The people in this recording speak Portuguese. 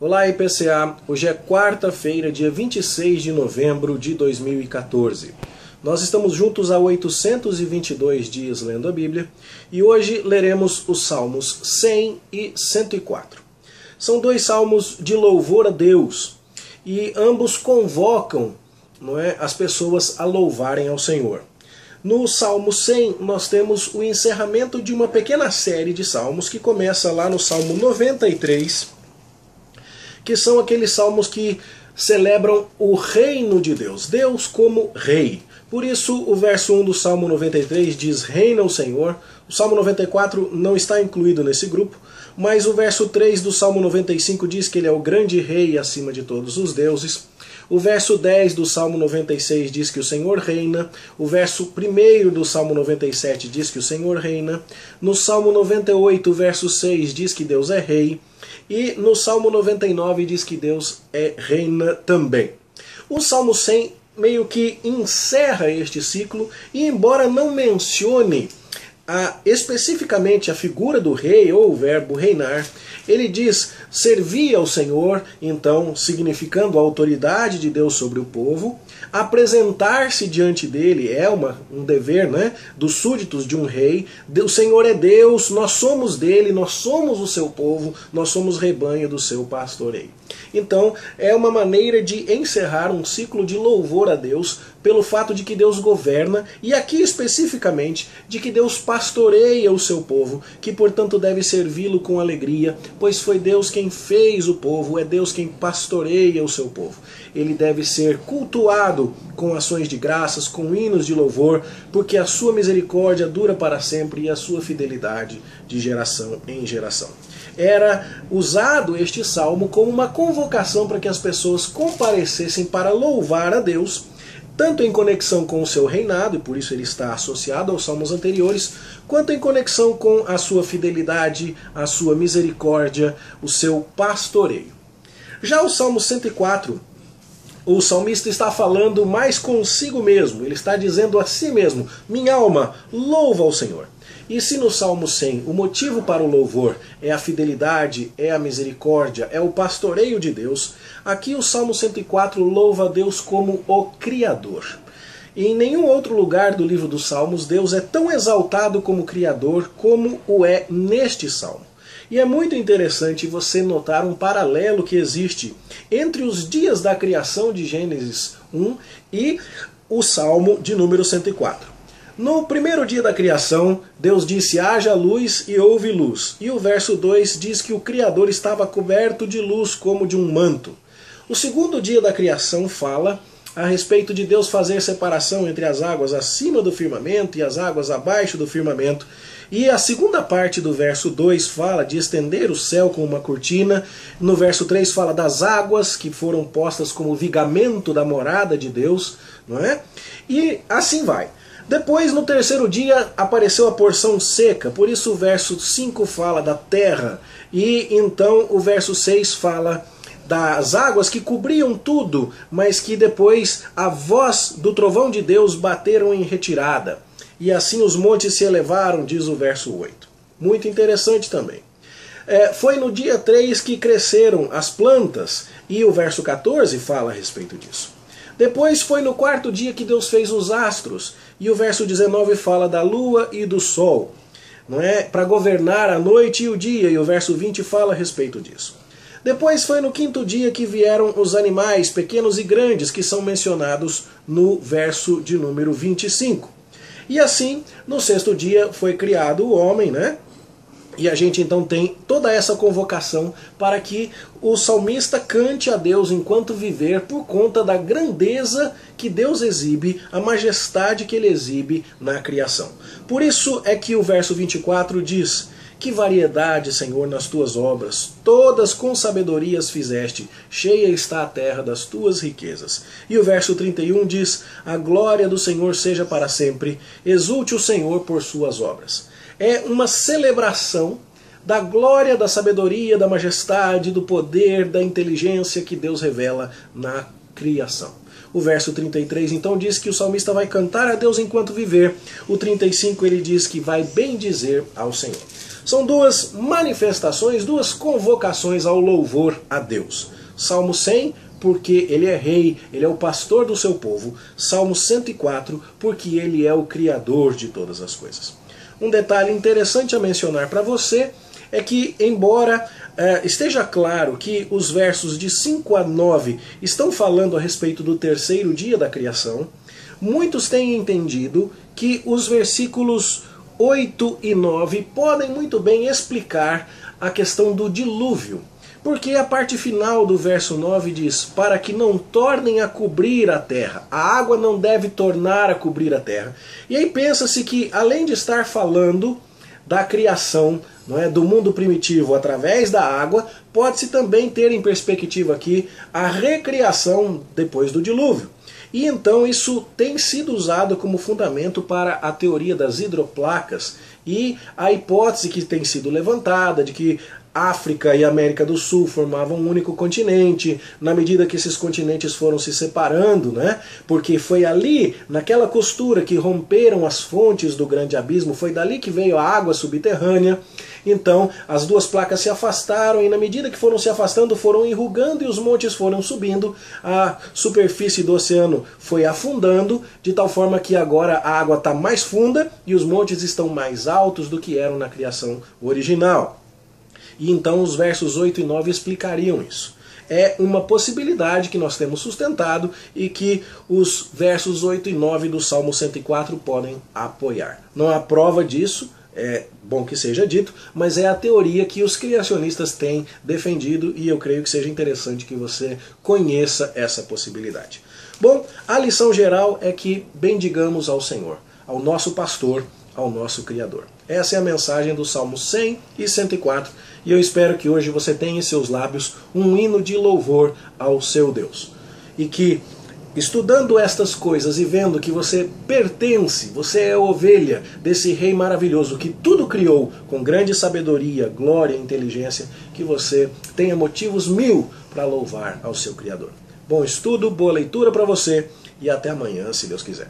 Olá, IPCA! Hoje é quarta-feira, dia 26 de novembro de 2014. Nós estamos juntos há 822 dias lendo a Bíblia e hoje leremos os Salmos 100 e 104. São dois salmos de louvor a Deus e ambos convocam, as pessoas a louvarem ao Senhor. No Salmo 100, nós temos o encerramento de uma pequena série de salmos que começa lá no Salmo 93, que são aqueles salmos que celebram o reino de Deus, Deus como rei. Por isso o verso 1 do Salmo 93 diz: reina o Senhor. O Salmo 94 não está incluído nesse grupo, mas o verso 3 do Salmo 95 diz que ele é o grande rei acima de todos os deuses. O verso 10 do Salmo 96 diz que o Senhor reina. O verso 1 do Salmo 97 diz que o Senhor reina. No Salmo 98, verso 6 diz que Deus é rei. E no Salmo 99 diz que Deus reina também. O Salmo 100 meio que encerra este ciclo e, embora não mencione especificamente a figura do rei ou o verbo reinar, ele diz servir ao Senhor, então significando a autoridade de Deus sobre o povo. Apresentar-se diante dele é um dever, dos súditos de um rei. O Senhor é Deus, nós somos dele, nós somos o seu povo, nós somos rebanho do seu pastoreio. Então é uma maneira de encerrar um ciclo de louvor a Deus pelo fato de que Deus governa e aqui especificamente de que Deus pastoreia o seu povo, que portanto deve servi-lo com alegria, pois foi Deus quem fez o povo, é Deus quem pastoreia o seu povo. Ele deve ser cultuado com ações de graças, com hinos de louvor, porque a sua misericórdia dura para sempre e a sua fidelidade de geração em geração. Era usado este salmo como uma convocação para que as pessoas comparecessem para louvar a Deus, tanto em conexão com o seu reinado, e por isso ele está associado aos salmos anteriores, quanto em conexão com a sua fidelidade, a sua misericórdia, o seu pastoreio. Já o Salmo 104, o salmista está falando mais consigo mesmo, ele está dizendo a si mesmo: minha alma, louva ao Senhor. E se no Salmo 100 o motivo para o louvor é a fidelidade, é a misericórdia, é o pastoreio de Deus, aqui o Salmo 104 louva a Deus como o Criador. E em nenhum outro lugar do livro dos Salmos Deus é tão exaltado como Criador como o é neste Salmo. E é muito interessante você notar um paralelo que existe entre os dias da criação de Gênesis 1 e o Salmo de número 104. No primeiro dia da criação, Deus disse: haja luz e houve luz. E o verso 2 diz que o Criador estava coberto de luz como de um manto. O segundo dia da criação fala a respeito de Deus fazer separação entre as águas acima do firmamento e as águas abaixo do firmamento. E a segunda parte do verso 2 fala de estender o céu com uma cortina. No verso 3 fala das águas que foram postas como vigamento da morada de Deus, E assim vai. Depois, no terceiro dia, apareceu a porção seca, por isso o verso 5 fala da terra, e então o verso 6 fala das águas que cobriam tudo, mas que depois a voz do trovão de Deus bateram em retirada. E assim os montes se elevaram, diz o verso 8. Muito interessante também. Foi no dia 3 que cresceram as plantas, e o verso 14 fala a respeito disso. Depois foi no quarto dia que Deus fez os astros, e o verso 19 fala da lua e do sol, para governar a noite e o dia, e o verso 20 fala a respeito disso. Depois foi no quinto dia que vieram os animais, pequenos e grandes, que são mencionados no verso de número 25. E assim, no sexto dia foi criado o homem, E a gente então tem toda essa convocação para que o salmista cante a Deus enquanto viver por conta da grandeza que Deus exibe, a majestade que ele exibe na criação. Por isso é que o verso 24 diz: que variedade, Senhor, nas tuas obras, todas com sabedorias fizeste, cheia está a terra das tuas riquezas. E o verso 31 diz: a glória do Senhor seja para sempre, exulte o Senhor por suas obras. É uma celebração da glória, da sabedoria, da majestade, do poder, da inteligência que Deus revela na criação. O verso 33 então diz que o salmista vai cantar a Deus enquanto viver. O 35 ele diz que vai bendizer ao Senhor. São duas manifestações, duas convocações ao louvor a Deus. Salmo 100, porque ele é rei, ele é o pastor do seu povo. Salmo 104, porque ele é o criador de todas as coisas. Um detalhe interessante a mencionar para você é que, embora esteja claro que os versos de 5 a 9 estão falando a respeito do terceiro dia da criação, muitos têm entendido que os versículos 8 e 9 podem muito bem explicar a questão do dilúvio. Porque a parte final do verso 9 diz: para que não tornem a cobrir a terra. A água não deve tornar a cobrir a terra. E aí pensa-se que, além de estar falando da criação, não é, do mundo primitivo através da água, pode-se também ter em perspectiva aqui a recriação depois do dilúvio. E então isso tem sido usado como fundamento para a teoria das hidroplacas e a hipótese que tem sido levantada de que África e América do Sul formavam um único continente, na medida que esses continentes foram se separando, né? Porque foi ali, naquela costura, que romperam as fontes do grande abismo, foi dali que veio a água subterrânea. Então as duas placas se afastaram e, na medida que foram se afastando, foram enrugando e os montes foram subindo, a superfície do oceano foi afundando, de tal forma que agora a água está mais funda e os montes estão mais altos do que eram na criação original. E então os versos 8 e 9 explicariam isso. É uma possibilidade que nós temos sustentado e que os versos 8 e 9 do Salmo 104 podem apoiar. Não há prova disso, é bom que seja dito, mas é a teoria que os criacionistas têm defendido e eu creio que seja interessante que você conheça essa possibilidade. Bom, a lição geral é que bendigamos ao Senhor, ao nosso pastor, ao nosso Criador. Essa é a mensagem do Salmo 100 e 104 e eu espero que hoje você tenha em seus lábios um hino de louvor ao seu Deus. E que, estudando estas coisas e vendo que você pertence, você é ovelha desse Rei maravilhoso que tudo criou com grande sabedoria, glória e inteligência, que você tenha motivos 1000 para louvar ao seu Criador. Bom estudo, boa leitura para você e até amanhã, se Deus quiser.